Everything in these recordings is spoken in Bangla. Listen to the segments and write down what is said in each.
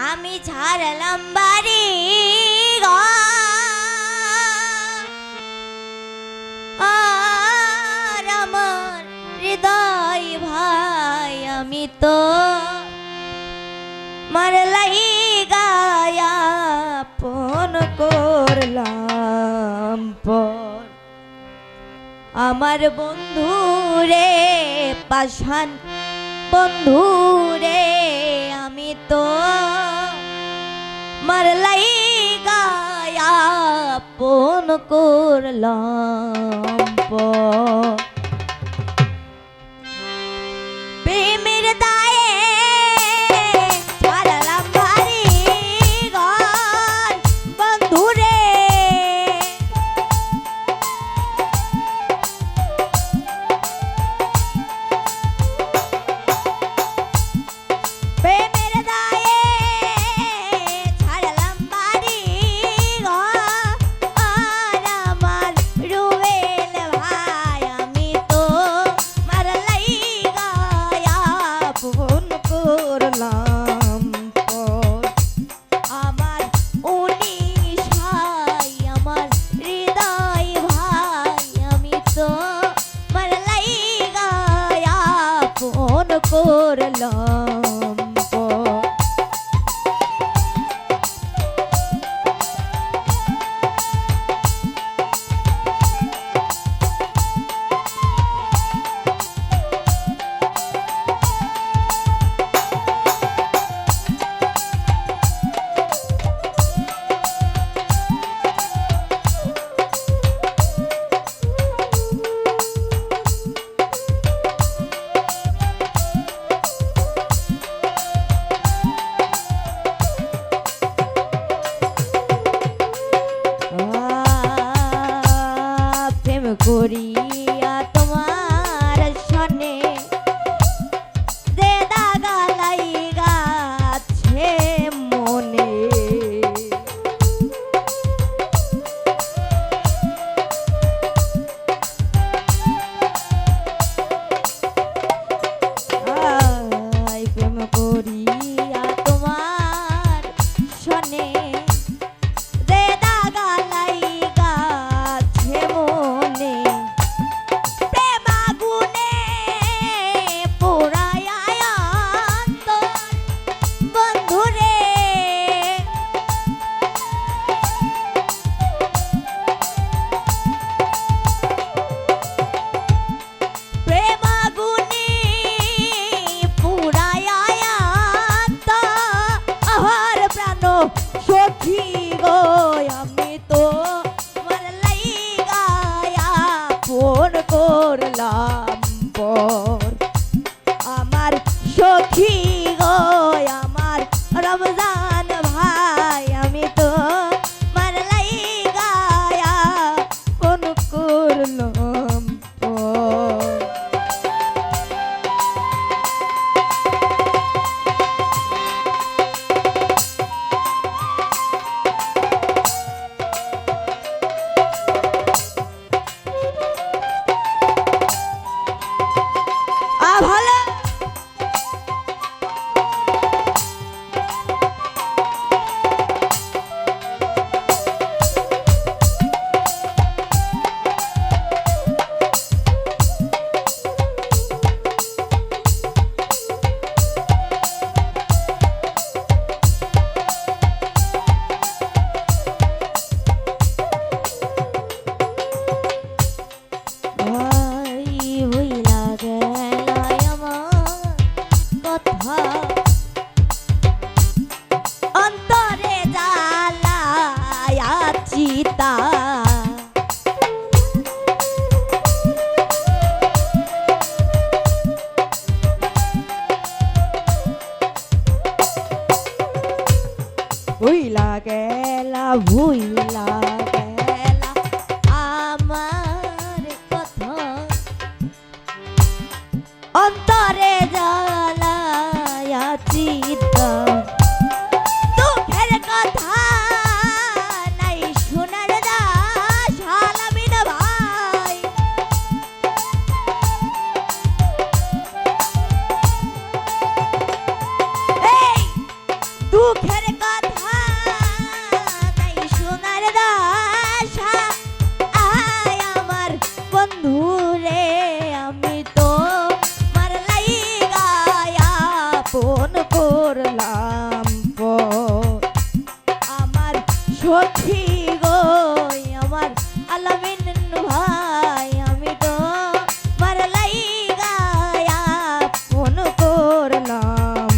আমি ছাড়লাম বাড়ি আর আমার হৃদয় ভাই আমি তো মারলাই গায়া পন করলাম পর আমার বন্ধু রে পাষাণ বন্ধু রে আমি তো মারলাই গায়া পন করলাম পর প্রেমের দায়ে ছাড়লাম বাড়ি ঘর বন্ধু রে প্রেমের দায়ে ছাড়লাম বাড়ি ঘর আর আমার রুবেল ভাই আমি তো মারলাই গায়া ফোন করলাম পর আমার 19 ভাই আমার হৃদয় ভাই আমি তো মারলাই গায়া ফোন করলাম পর প্রেম করিয়া তোমার সনে যে দাগা লাইগাছে মনে প্রেম করিয়া তোমার সনে যে দাগা লাইগাছে মনে প্রেম আগুনে পোড়ায়া অন্তর বন্ধু রে প্রেম আগুনে পোড়ায়া অন্তর আহার প্রাণ সখী গো আমি তো মারলাই গায়া ফোন করলাম পর আমার সখী গো আমার রমজান ভাই আমি তো মারলাই গায়া ফোন করলাম পর ভালো অন্তরে জ্বালায়া চিতা ভুইলা গেলা আমার কথা অন্তরে জ্বালায়া চিতা দুঃখের কথা নাই শোনার দাস হালামিন ভাই দুঃখের কথা নাই সোনার দাসা আয় আমার বন্ধু রে আমি তো মার লাইগা আপন করলাম আমার সখী গো আমার আলামিন ভাই আমি তো মার লাইগা আপন করলাম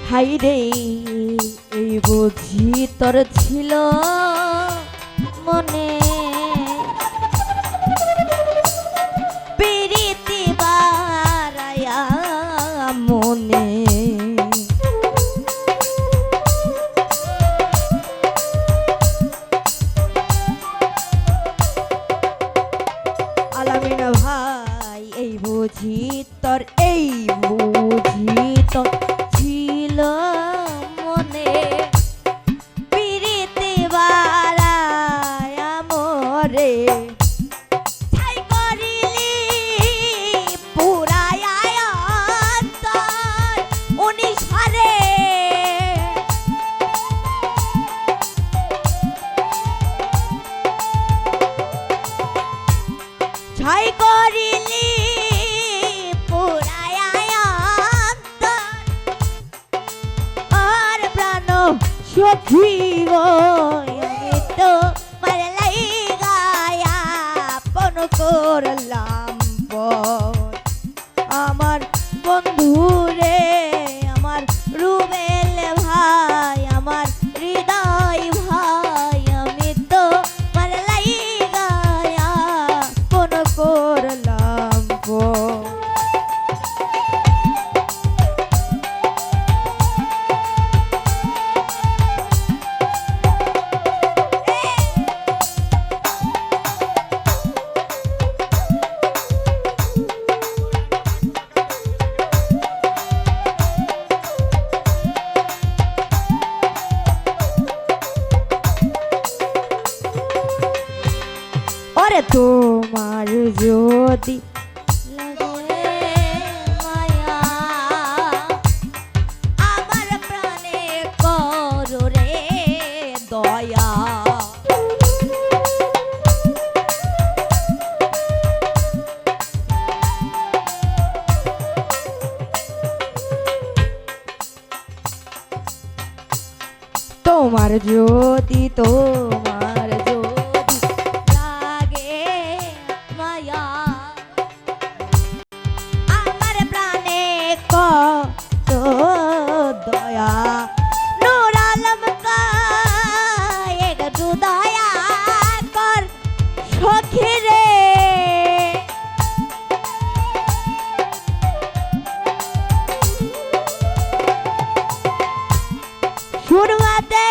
হাইরে এই বুঝি তোর ছিল মনে প্রীতি বারায়া মনে আলামিন ভাই এই বুঝি তোর ছিল মনে প্রীতি বারায়া মোরে ছাই করিলি পুরায়া অন্তর উনিশরে ছাই করিলি পুরায়া অন্তর আর প্রাণ সখী গো আমি তো মার লাইগা আপন করলাম আমার বন্ধু রে আমার রুবেল ভাই আমার হৃদয় ভাই আমি তো মার লাইগা আপন করলাম ওরে তোমার যদি লাগে মায়া আমার প্রাণে করো রে দয়া তোমার যদি লাগে মায়া আমার প্রাণে কত দয়া নূর আলম একটু দয়া কর সখী রে শুরুয়াতে